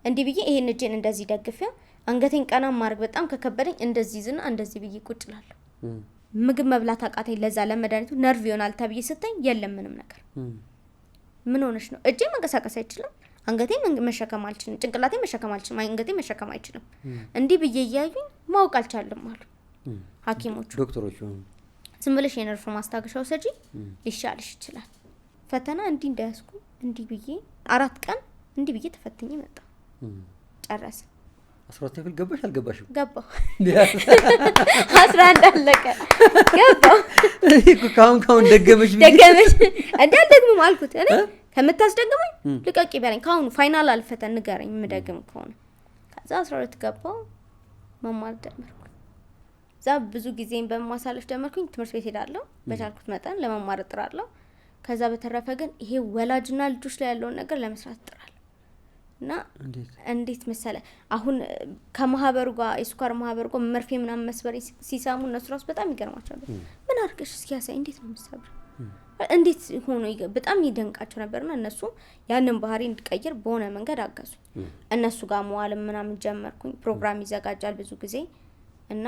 እንዲህ ብዬ ይሄን እጄን እንደዚህ ደግፈው አንገቴን ቀና ማድረግ በጣም ከከበደኝ እንደዚህ ዝና እንደዚህ ብዬ ቁጭላለሁ ምግብ መብላት አቃተኝ ለዛ ለመድኃኒቱ ነርቭ ይሆናል ተብዬ ስተኝ የለም ምንም ነገር ምን ሆነሽ ነው እጄ መንቀሳቀስ አይችልም አንገቴ መሸከም አልችልም ጭንቅላቴ መሸከም አልችልም አንገቴ መሸከም አይችልም እንዲህ ብዬ ያዩኝ ማውቅ አልቻለም አሉ ሐኪሞቹ ዶክተሮቹ ዝም ብለሽ የነርቭ ማስታገሻው ሰጂ ሊሻልሽ ይችላል ፈተና እንዲህ እንዳያስኩ እንዲህ ብዬ 4 ቀን እንዲህ ብዬ ተፈትኜ መጣ ጨረሰ 12 ክፍል ገባሽ አልገባሽም ገባሁ 11 አለቀ ገባሁ ካሁን ደገመሽ እንዳልደግም አልኩት እኔ ከምታስደግመኝ ልቀቂ በለኝ ካሁን ፋይናል አልፈተን ንገረኝ ምደግም ከሆነ ከዛ 12 ገባሁ መማር ጀመርኩ ዛ ብዙ ጊዜን በማሳለፍ ጀመርኩኝ ትምህርት ቤት ሄዳለሁ በቻልኩት መጠን ለመማር እጥራለሁ ከዛ በተረፈ ግን ይሄ ወላጅና ልጆች ላይ ያለው ነገር ለመስራት እጥራለሁ እና እንዴት መሰለ አሁን ከማህበሩ ጋር የስኳር ማህበሩ ጋር መርፌ ምናምን መስበር ሲሳሙ እነሱ ራስ በጣም ይገርማቸዋል ምን አርገሽ ሲያሳይ እንዴት ነው መስበር እንዴት ሆኖ በጣም ይደንቃቸው ነበርና እነሱ ያንን ባህሪ እንድቀይር በሆነ መንገድ አጋዙ እነሱ ጋር መዋል ምናምን ጀመርኩኝ ፕሮግራም ይዘጋጃል ብዙ ጊዜ እና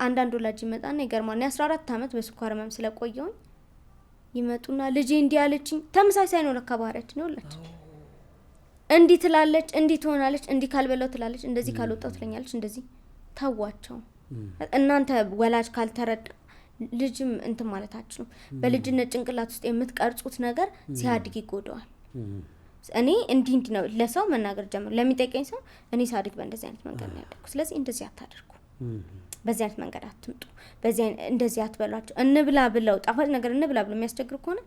አንዳንድ ወላጅ ይመጣና ይገርማል 14 አመት በስኳር ህመም ስለቆየሁኝ ይመጡና ልጄ እንዲህ አለችኝ ተመሳሳይ ነው ለካባሪያችን ይወላች እንዲህ ትላለች እንዲህ ትሆናለች እንዲህ ካልበለው ትላለች እንደዚህ ካልወጣው ትለኛለች እንደዚህ ታዋቸው እናንተ ወላጅ ካልተረዳ ልጅም እንትን ማለታችሁ በልጅነት ጭንቅላት ውስጥ የምትቀርጹት ነገር ሲያድግ ይጎዳዋል። እኔ እንዲህ ነው ለሰው መናገር ጀምር ለሚጠይቀኝ ሰው እኔ ሳድግ በእንደዚህ አይነት መንገድ ነው ያደግኩ፣ ስለዚህ እንደዚህ አታደርጉ፣ በዚህ አይነት መንገድ አትምጡ፣ በዚህ እንደዚህ አትበሏቸው፣ እንብላ ብለው ጣፋጭ ነገር እንብላ ብለው የሚያስቸግሩ ከሆነ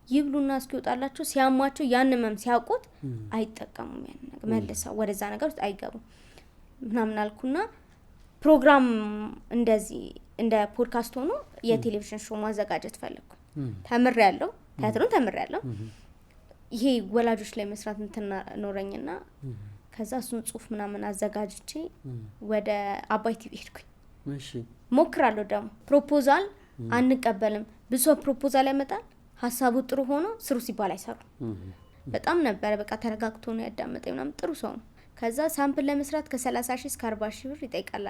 ይብሉና እስኪወጣላቸው ሲያማቸው ያን መም ሲያውቁት አይጠቀሙም። ያን ነገር መልሰው ወደዛ ነገር ውስጥ አይገቡም ምናምን አልኩና ፕሮግራም እንደዚህ እንደ ፖድካስት ሆኖ የቴሌቪዥን ሾው ማዘጋጀት ፈለኩ። ተምሬያለሁ፣ ቲያትሩን ተምሬያለሁ። ይሄ ወላጆች ላይ መስራት እንተኖረኝና ከዛ እሱን ጽሁፍ ምናምን አዘጋጅቼ ወደ አባይ ቲቪ ሄድኩኝ። እሺ ሞክራለሁ። ደግሞ ፕሮፖዛል አንቀበልም፣ ብዙ ፕሮፖዛል ያመጣል፣ ሀሳቡ ጥሩ ሆኖ ስሩ ሲባል አይሰሩ። በጣም ነበር በቃ ተረጋግቶ ነው ያዳመጠኝ ምናምን ጥሩ ሰው ነው። ከዛ ሳምፕል ለመስራት ከ30,000 እስከ 40,000 ብር ይጠይቃል።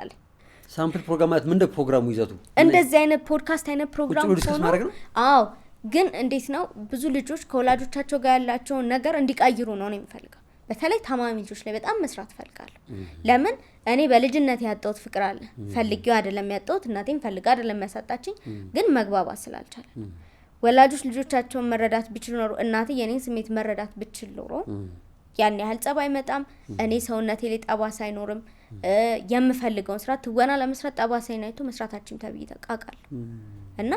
ሳምፕል ፕሮግራም ማለት ምንድነው ፕሮግራሙ ይዘቱ? እንደዚህ አይነት ፖድካስት አይነት ፕሮግራም ሆኖ አዎ። ግን እንዴት ነው ብዙ ልጆች ከወላጆቻቸው ጋር ያላቸውን ነገር እንዲቀይሩ ነው የሚፈልገው። በተለይ ታማሚ ልጆች ላይ በጣም መስራት ፈልጋለሁ። ለምን እኔ በልጅነት ያጣሁት ፍቅር አለ። ፈልጌው አይደለም ያጣሁት፣ እናቴም ፈልጋ አይደለም ያሳጣችኝ፣ ግን መግባባት ስላልቻለ ወላጆች ልጆቻቸውን መረዳት ቢችሉ ኖሮ እናቴ የኔን ስሜት መረዳት ብችል ኖሮ ያን ያህል ጸባይ አይመጣም። እኔ ሰውነቴ ላይ ጠባሳ አይኖርም። የምፈልገውን ስራ ትወና ለመስራት ጠባሳ አይናይቶ መስራታችን ተብዬ ተቃቃል እና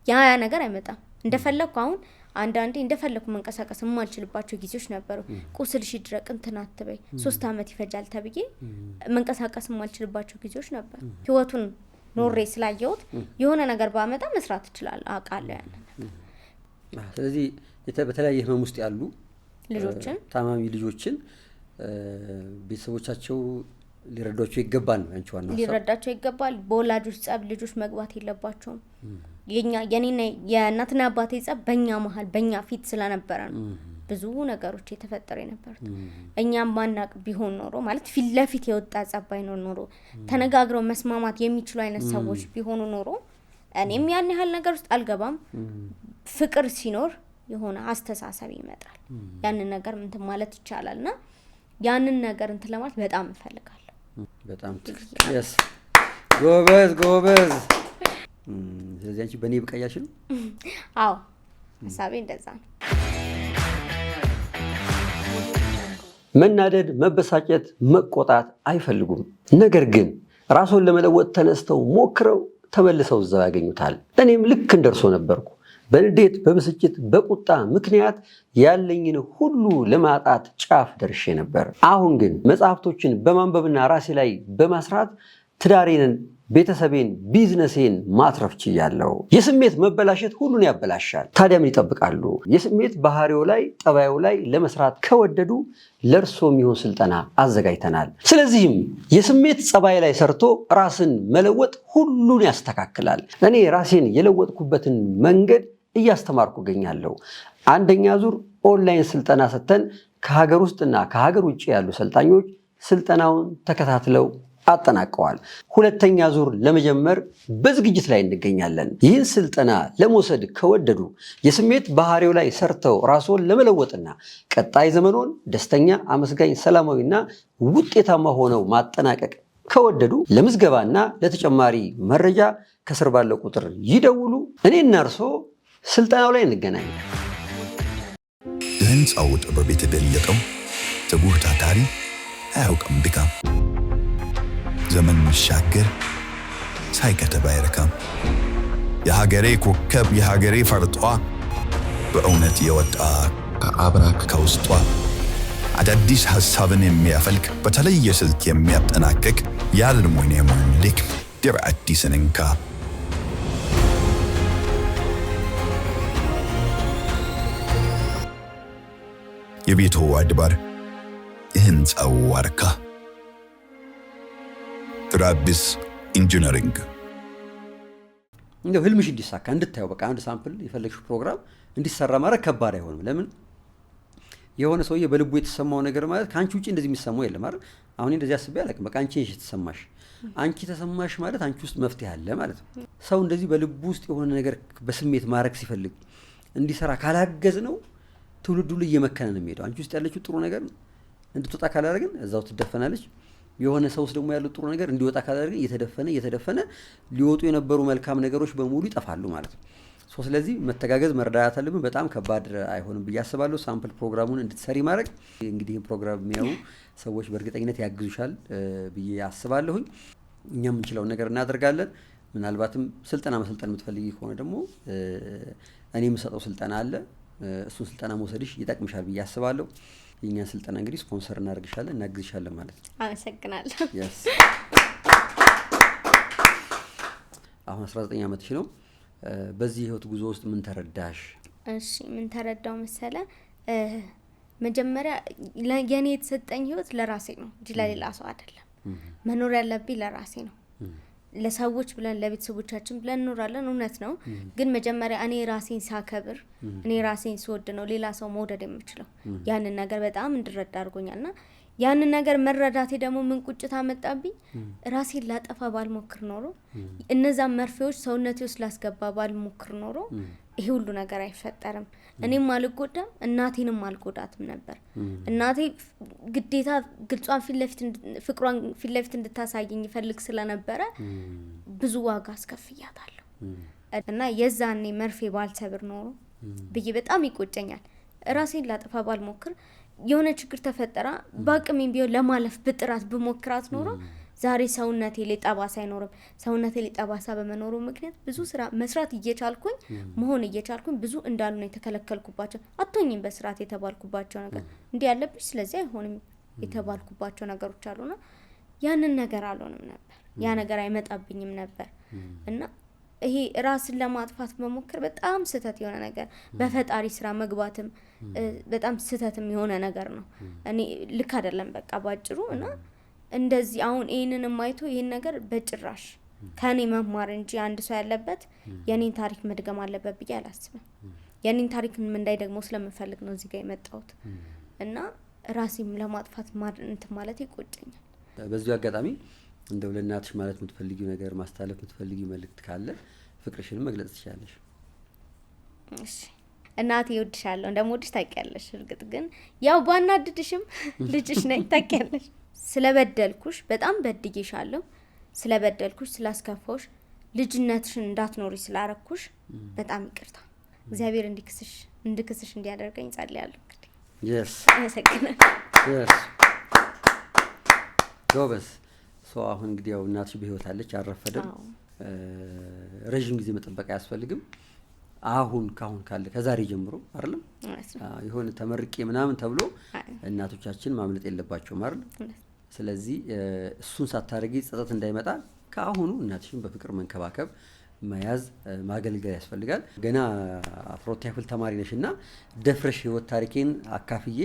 ያ ነገር አይመጣም። እንደፈለኩ አሁን አንዳንዴ እንደፈለኩ መንቀሳቀስ የማልችልባቸው ጊዜዎች ነበሩ። ቁስልሽ ይድረቅ እንትን አትበይ 3 አመት ይፈጃል ተብዬ መንቀሳቀስ የማልችልባቸው ጊዜዎች ነበሩ። ህይወቱን ኖሬ ስላየሁት የሆነ ነገር ባመጣ መስራት ይችላል አውቃለሁ ያን ነገር። ስለዚህ በተለያየ ህመም ውስጥ ያሉ ልጆችን ታማሚ ልጆችን ቤተሰቦቻቸው ሊረዳቸው ይገባል ነው አንቺ ዋናው ሊረዳቸው ይገባል። በወላጆች ጸብ ልጆች መግባት የለባቸውም። የኔና የእናትና አባቴ ጸብ በእኛ መሀል በእኛ ፊት ስለነበረ ነው ብዙ ነገሮች የተፈጠሩ የነበሩት። እኛም ማናቅ ቢሆን ኖሮ ማለት ፊት ለፊት የወጣ ጸብ ባይኖር ኖሮ ተነጋግረው መስማማት የሚችሉ አይነት ሰዎች ቢሆኑ ኖሮ እኔም ያን ያህል ነገር ውስጥ አልገባም። ፍቅር ሲኖር የሆነ አስተሳሰብ ይመጣል። ያንን ነገር እንትን ማለት ይቻላልና ያንን ነገር እንትን ለማለት በጣም እፈልጋለሁ። በጣም yes ጎበዝ ስለዚህ አንቺ በኔ በቀያሽ ነው? አዎ ሐሳቤ እንደዛ ነው። መናደድ፣ መበሳጨት፣ መቆጣት አይፈልጉም። ነገር ግን ራስዎን ለመለወጥ ተነስተው ሞክረው ተመልሰው እዛው ያገኙታል። እኔም ልክ እንደርሶ ነበርኩ። በንዴት፣ በብስጭት፣ በቁጣ ምክንያት ያለኝን ሁሉ ለማጣት ጫፍ ደርሼ ነበር። አሁን ግን መጽሐፍቶችን በማንበብና ራሴ ላይ በማስራት ትዳሬን፣ ቤተሰቤን፣ ቢዝነሴን ማትረፍ ችያለሁ። የስሜት መበላሸት ሁሉን ያበላሻል። ታዲያ ምን ይጠብቃሉ? የስሜት ባህሪው ላይ ጠባዩ ላይ ለመስራት ከወደዱ ለእርሶ የሚሆን ስልጠና አዘጋጅተናል። ስለዚህም የስሜት ጸባይ ላይ ሰርቶ ራስን መለወጥ ሁሉን ያስተካክላል። እኔ ራሴን የለወጥኩበትን መንገድ እያስተማርኩ እገኛለሁ። አንደኛ ዙር ኦንላይን ስልጠና ሰጥተን ከሀገር ውስጥና ከሀገር ውጭ ያሉ ሰልጣኞች ስልጠናውን ተከታትለው አጠናቀዋል። ሁለተኛ ዙር ለመጀመር በዝግጅት ላይ እንገኛለን። ይህን ስልጠና ለመውሰድ ከወደዱ የስሜት ባህሪው ላይ ሰርተው ራስዎን ለመለወጥና ቀጣይ ዘመኖን ደስተኛ፣ አመስጋኝ፣ ሰላማዊና ውጤታማ ሆነው ማጠናቀቅ ከወደዱ ለምዝገባና ለተጨማሪ መረጃ ከስር ባለው ቁጥር ይደውሉ። እኔና እርስዎ ስልጠናው ላይ እንገናኝ። የህንፃው ጥበብ የተገለጠው ትጉህ ታታሪ አያውቅም ድካም። ዘመን መሻገር ሳይከተብ አይረካም። የሀገሬ ኮከብ የሀገሬ ፈርጧ በእውነት የወጣ ከአብራክ ከውስጧ አዳዲስ ሐሳብን የሚያፈልቅ በተለየ ስልት የሚያጠናቅቅ የአልሙኒየሙን ልክ ድር አዲስን እንካ። የቤቱ አድባር የህንፃው ዋርካ ትራቢስ ኢንጂነሪንግ። እንደው ህልምሽ እንዲሳካ እንድታየው በቃ አንድ ሳምፕል የፈለግሽው ፕሮግራም እንዲሰራ ማድረግ ከባድ አይሆንም። ለምን የሆነ ሰውዬ በልቡ የተሰማው ነገር ማለት ከአንቺ ውጪ እንደዚህ የሚሰማው የለም አይደል? አሁን እንደዚህ አስቤ አላውቅም። በቃ አንቺ ነሽ የተሰማሽ። አንቺ ተሰማሽ ማለት አንቺ ውስጥ መፍትሄ አለ ማለት ነው። ሰው እንደዚህ በልቡ ውስጥ የሆነ ነገር በስሜት ማድረግ ሲፈልግ እንዲሰራ ካላገዝ ነው ትውልዱ ላይ እየመከነ ነው የሚሄደው። አንቺ ውስጥ ያለችው ጥሩ ነገር እንድትወጣ ካላደረግን እዛው ትደፈናለች። የሆነ ሰውስ ደግሞ ያለው ጥሩ ነገር እንዲወጣ ካደረገ እየተደፈነ ሊወጡ የነበሩ መልካም ነገሮች በሙሉ ይጠፋሉ ማለት ነው። ስለዚህ መተጋገዝ መረዳዳት አለብን። በጣም ከባድ አይሆንም ብዬ አስባለሁ። ሳምፕል ፕሮግራሙን እንድትሰሪ ማድረግ እንግዲህ ፕሮግራም የሚያዩ ሰዎች በእርግጠኝነት ያግዙሻል ብዬ አስባለሁኝ። እኛም የምንችለውን ነገር እናደርጋለን። ምናልባትም ስልጠና መሰልጠን የምትፈልጊ ከሆነ ደግሞ እኔ የምሰጠው ስልጠና አለ። እሱን ስልጠና መውሰድሽ ይጠቅምሻል ብዬ አስባለሁ። የእኛን ስልጠና እንግዲህ ስፖንሰር እናደርግሻለን፣ እናግዝሻለን ማለት ነው። አመሰግናለሁ። አሁን 19 ዓመትሽ ነው። በዚህ ህይወት ጉዞ ውስጥ ምን ተረዳሽ? እሺ ምን ተረዳው መሰለ? መጀመሪያ የኔ የተሰጠኝ ህይወት ለራሴ ነው እንጂ ለሌላ ሰው አይደለም። መኖር ያለብኝ ለራሴ ነው። ለሰዎች ብለን ለቤተሰቦቻችን ብለን እንኖራለን፣ እውነት ነው። ግን መጀመሪያ እኔ ራሴን ሳከብር እኔ ራሴን ስወድ ነው ሌላ ሰው መውደድ የምችለው። ያንን ነገር በጣም እንድረዳ አድርጎኛልና ያንን ነገር መረዳቴ ደግሞ ምን ቁጭት አመጣብኝ? ራሴን ላጠፋ ባልሞክር ኖሮ እነዛ መርፌዎች ሰውነቴ ውስጥ ላስገባ ባልሞክር ኖሮ ይሄ ሁሉ ነገር አይፈጠርም። እኔም አልጎዳም፣ እናቴንም አልጎዳትም ነበር። እናቴ ግዴታ ግልጿን ፍቅሯን ፊት ለፊት እንድታሳየኝ ይፈልግ ስለነበረ ብዙ ዋጋ አስከፍያታለሁ። እና የዛኔ መርፌ ባልሰብር ኖሮ ብዬ በጣም ይቆጨኛል። ራሴን ላጠፋ ባልሞክር የሆነ ችግር ተፈጠራ ባቅሜን ቢሆን ለማለፍ በጥራት በሞክራት ኖሮ ዛሬ ሰውነቴ ላይ ጠባሳ አይኖርም። ሰውነቴ ላይ ጠባሳ በመኖሩ ምክንያት ብዙ ስራ መስራት እየቻልኩኝ መሆን እየቻልኩኝ ብዙ እንዳሉ ነው የተከለከልኩባቸው። አትሆኝም በስርዓት የተባልኩባቸው ነገር እንዲህ ያለብሽ ስለዚህ አይሆንም የተባልኩባቸው ነገሮች አሉና ያንን ነገር አልሆንም ነበር። ያ ነገር አይመጣብኝም ነበር እና ይሄ ራስን ለማጥፋት መሞከር በጣም ስህተት የሆነ ነገር፣ በፈጣሪ ስራ መግባትም በጣም ስህተትም የሆነ ነገር ነው። እኔ ልክ አይደለም በቃ ባጭሩ። እና እንደዚህ አሁን ይሄንን ማይቶ ይሄን ነገር በጭራሽ ከኔ መማር እንጂ አንድ ሰው ያለበት የኔን ታሪክ መድገም አለበት ብዬ አላስብም። የኔን ታሪክ ምን እንዳይደግሞ ስለምፈልግ ነው እዚህ ጋር የመጣሁት እና ራሴም ለማጥፋት ማለት ይቆጨኛል። በዚህ አጋጣሚ እንደው ለእናትሽ ማለት የምትፈልጊው ነገር ማስተላለፍ የምትፈልጊው መልእክት ካለ ፍቅርሽንም መግለጽ ትችላለሽ። እሺ እናቴ እወድሻለሁ፣ እንደምወድሽ ታውቂያለሽ። እርግጥ ግን ያው ባናድድሽም ልጅሽ ነኝ ታውቂያለሽ። ስለበደልኩሽ በጣም በድዬሻለሁ። ስለበደልኩሽ ስላስከፋውሽ ልጅነትሽን እንዳትኖሪ ስላረኩሽ በጣም ይቅርታ። እግዚአብሔር እንድክስሽ እንዲያደርገኝ ጸልያለሁ። እንግዲህ አመሰግናለሁ። ጎበዝ ሰው። አሁን እንግዲህ ያው እናትሽ በህይወት አለች፣ አረፈደም። ረጅም ጊዜ መጠበቅ አያስፈልግም። አሁን ካለ ከዛሬ ጀምሮ አይደለም ይሆን ተመርቄ ምናምን ተብሎ እናቶቻችን ማምለጥ የለባቸውም አይደል? ስለዚህ እሱን ሳታረጊ ጸጸት እንዳይመጣ ከአሁኑ እናትሽን በፍቅር መንከባከብ፣ መያዝ፣ ማገልገል ያስፈልጋል። ገና አፍሮታ ክፍል ተማሪ ነሽና ደፍረሽ ህይወት ታሪኬን አካፍዬ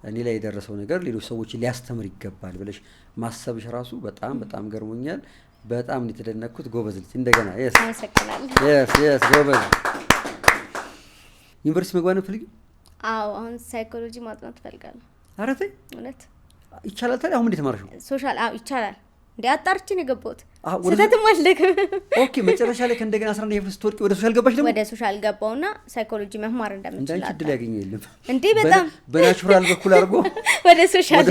እኔ ላይ የደረሰው ነገር ሌሎች ሰዎችን ሊያስተምር ይገባል ብለሽ ማሰብሽ ራሱ በጣም በጣም ገርሞኛል። በጣም ነው የተደነቅኩት። ጎበዝ ልጅ እንደገና yes ጎበዝ። ዩኒቨርሲቲ መግባት ፈልጊ? አዎ አሁን ሳይኮሎጂ ማጥናት ፈልጋለሁ። ኧረ ተይ እውነት ይቻላል? ታዲያ አሁን ምን ተማርሽው? ሶሻል ይቻላል እንዴ? አጣርችን የገባሁት ስለተም አለክ። ኦኬ መጨረሻ ላይ ከእንደገና 11 የፍስ ተወርቂ ወደ ሶሻል ገባሽ? ደግሞ ወደ ሶሻል ገባውና ሳይኮሎጂ መማር እንደምችል እንዳንቺ እድል ያገኘ የለም እንዴ? በጣም በናቹራል በኩል አድርጎ ወደ ሶሻል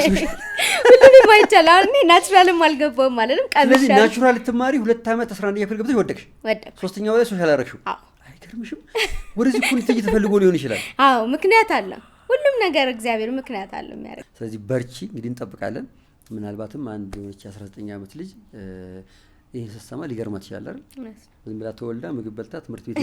ሁሉንም አይቻላል። እኔ ናቹራልም አልገባውም ማለትም ቀምሻለሁ። ስለዚህ ናቹራል ትማሪ 2 ዓመት 11 የፍል ገብተሽ ወደቅሽ። ሶስተኛው ላይ ሶሻል አደረግሽው። አይገርምሽም? ወደዚህ ኩንት ተፈልጎ ሊሆን ይችላል። አዎ ምክንያት አለ። ሁሉም ነገር እግዚአብሔር ምክንያት አለው የሚያደርግ። ስለዚህ በርቺ። እንግዲህ እንጠብቃለን። ምናልባትም አንድ የሆነች 19 ዓመት ልጅ ይሄን ስትሰማ ሊገርማት ይችላል አይደል? ዝም ብላ ተወልዳ ምግብ በልታ ትምህርት ቤት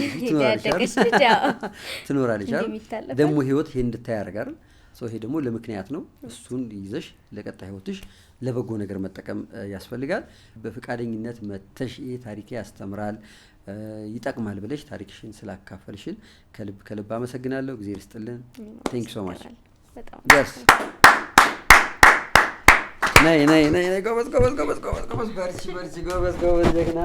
ትኖራለች አይደል? ደግሞ ህይወት ይሄን እንድታይ ያደርጋል። ሰው ይሄ ደግሞ ለምክንያት ነው። እሱን ይዘሽ ለቀጣይ ህይወትሽ ለበጎ ነገር መጠቀም ያስፈልጋል። በፍቃደኝነት መተሽ ይሄ ታሪኬ ያስተምራል ይጠቅማል ብለሽ ታሪክሽን ስላካፈልሽን ከልብ አመሰግናለሁ። እግዚአብሔር ይስጥልን። ቴንክ ዩ ሶ ማች። በጣም ነይ ጎበዝ በርቺ ጎበዝ ጀግና።